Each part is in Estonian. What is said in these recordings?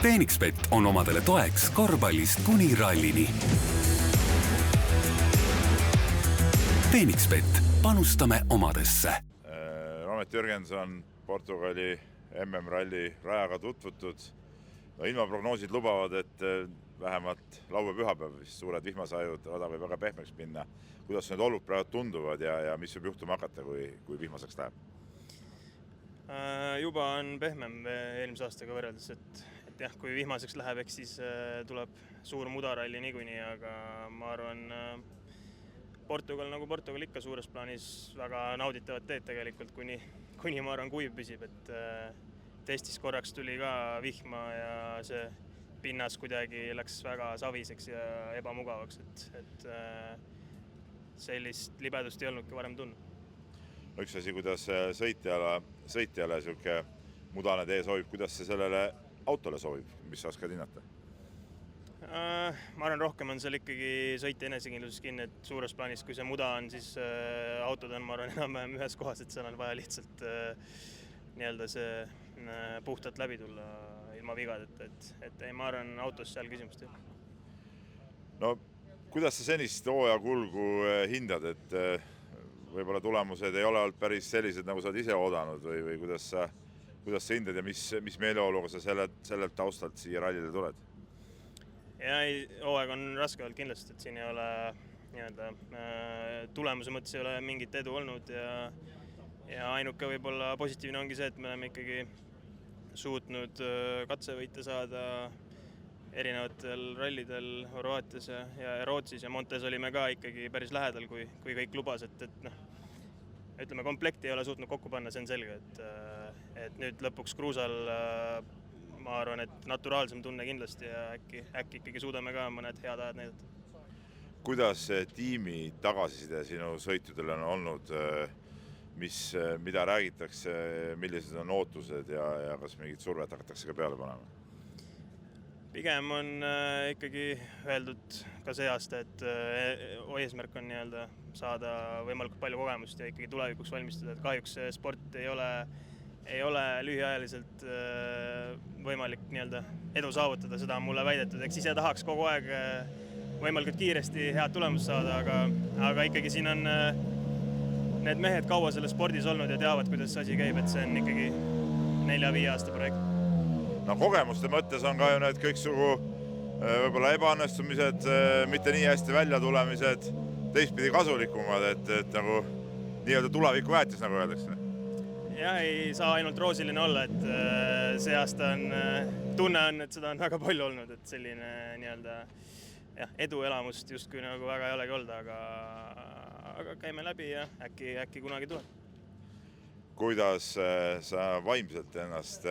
Phoenixbet on omadele toeks korvpallist kuni rallini. Phoenixbet, panustame omadesse. Romet Jürgenson, Portugali MM-ralli rajaga tutvutud. Ilma prognoosid lubavad, et vähemalt laupäev-pühapäev suured vihmasajud rada võib väga pehmeks minna. Kuidas need olud praegu tunduvad ja mis võib juhtuma hakata, kui vihmaseks läheb? Juba on pehmem eelmise aastaga võrreldes, et jah, kui vihmaseks läheb, eks siis tuleb suur mudaralli niikuinii, aga ma arvan, Portugal nagu Portugal ikka suures plaanis väga nauditavad teed tegelikult, kuni ma arvan kuiv püsib, et testis korraks tuli ka vihma ja see pinnas kuidagi läks väga saviseks ja ebamugavaks, et sellist libedust ei olnudki varem tundnud. Üks asi, kuidas sõitjale siuke mudane tee sobib, kuidas see sellele autole sobib, mis sa oskad hinnata? Ma arvan, rohkem on seal ikkagi sõitja enesekindluses kinni, et suures plaanis, kui see muda on, siis autod on, ma arvan, enam ühes kohas, et seal on vaja lihtsalt nii-öelda see puhtalt läbi tulla ilma vigadeta, et ei, ma arvan, autos seal küsimust ei. No, kuidas sa senist hooaja kulgu hindad, et võib-olla tulemused ei ole olnud päris sellised, nagu sa oled ise oodanud või kuidas sa hindad ja mis meeleoluga sa sellelt taustalt siia rallile tuled? Ja hooaeg on raske olnud kindlasti, et siin ei ole nii-öelda tulemuse mõttes ei ole mingit edu olnud ja ainuke võib-olla positiivne ongi see, et me oleme ikkagi suutnud katsevõite saada erinevatel rallidel Horvaatias ja Rootsis ja Montes olime ka ikkagi päris lähedal, kui kõik lubas, et ütleme, komplekti ei ole suutnud kokku panna, see on selge, et nüüd lõpuks kruusal ma arvan, et naturaalsem tunne kindlasti ja äkki ikkagi suudame ka mõned head ajad näidata. Kuidas tiimi tagasiside sinu sõitudel on olnud, mida räägitakse, millised on ootused ja kas mingid survet hakatakse ka peale panema? Pigem on ikkagi öeldud ka see aasta, et eesmärk on nii-öelda saada võimalikult palju kogemust ja ikkagi tulevikuks valmistada, et kahjuks sport ei ole lühiajaliselt võimalik nii-öelda edu saavutada, seda on mulle väidetud, eks ise tahaks kogu aeg võimalikult kiiresti head tulemust saada, aga ikkagi siin on need mehed kaua selles spordis olnud ja teavad, kuidas see asi käib, et see on ikkagi 4-5 aasta projekt. No kogemuste mõttes on ka ju need kõiksugu võib-olla ebaõnnestumised, mitte nii hästi välja tulemised, teistpidi kasulikumad, et nagu nii-öelda tuleviku väetis, nagu öeldakse. Jah, ei saa ainult roosiline olla, et see aasta tunne on, et seda on väga palju olnud, et selline nii-öelda eduelamust justkui nagu väga ei olegi olnud, aga käime läbi ja äkki kunagi tuleb. Kuidas sa vaimselt ennast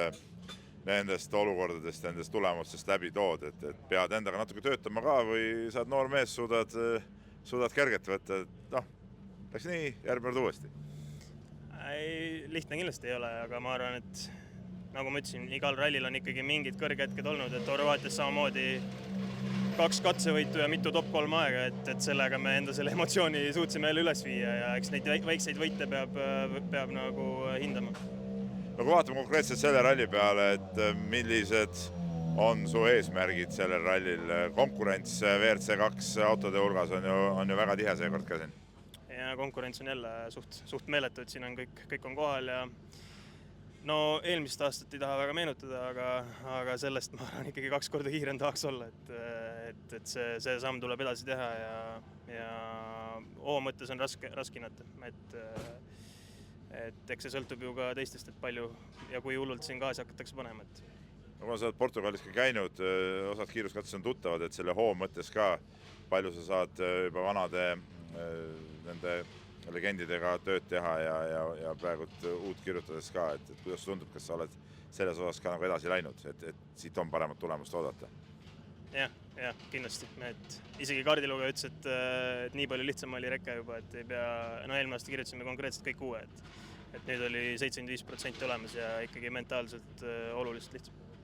nendest olukordadest, nendest tulemustest läbi tood, et pead endaga natuke töötama ka või saad noor mees, suudad kerget võtta, et läks nii, järgmine uuesti? Ei, lihtne kindlasti ei ole, aga ma arvan, et nagu ma ütlesin, igal rallil on ikkagi mingid kõrgehetked olnud, et Horvaatias samamoodi 2 katsevõitu ja mitu top 3 aega, et sellega me enda selle emotsiooni suutsime jälle üles viia ja eks neid väikseid võite peab nagu hindama. No kui vaatame konkreetselt selle ralli peale, et millised on su eesmärgid sellel rallil? Konkurents WRC2 autode hulgas on ju väga tihe seekord ka siin. Ja konkurents on jälle suht meeletu, et siin on kõik on kohal ja no eelmist aastat ei taha väga meenutada, aga sellest ma arvan ikkagi 2 korda kiirem tahaks olla, et see samm tuleb edasi teha ja mõttes on raske hinnata, et eks see sõltub ju ka teistest, et palju ja kui hullult siin gaasi hakatakse panema. Kui sa oled Portugalis ka käinud, osad kiiruskatses on tuttavad, et selle hoo mõttes ka palju sa saad juba vanade nende legendidega tööd teha ja praegu uut kirjutades ka, et kuidas tundub, kas sa oled selles osas ka nagu edasi läinud, et siit on paremat tulemust oodata? Jah, kindlasti. Isegi kaardilugeja ütles, et nii palju lihtsam oli reke juba, et ei pea, eelmine aasta kirjutasime konkreetselt kõik uue, et nüüd oli 75% olemas ja ikkagi mentaalselt oluliselt lihtsam.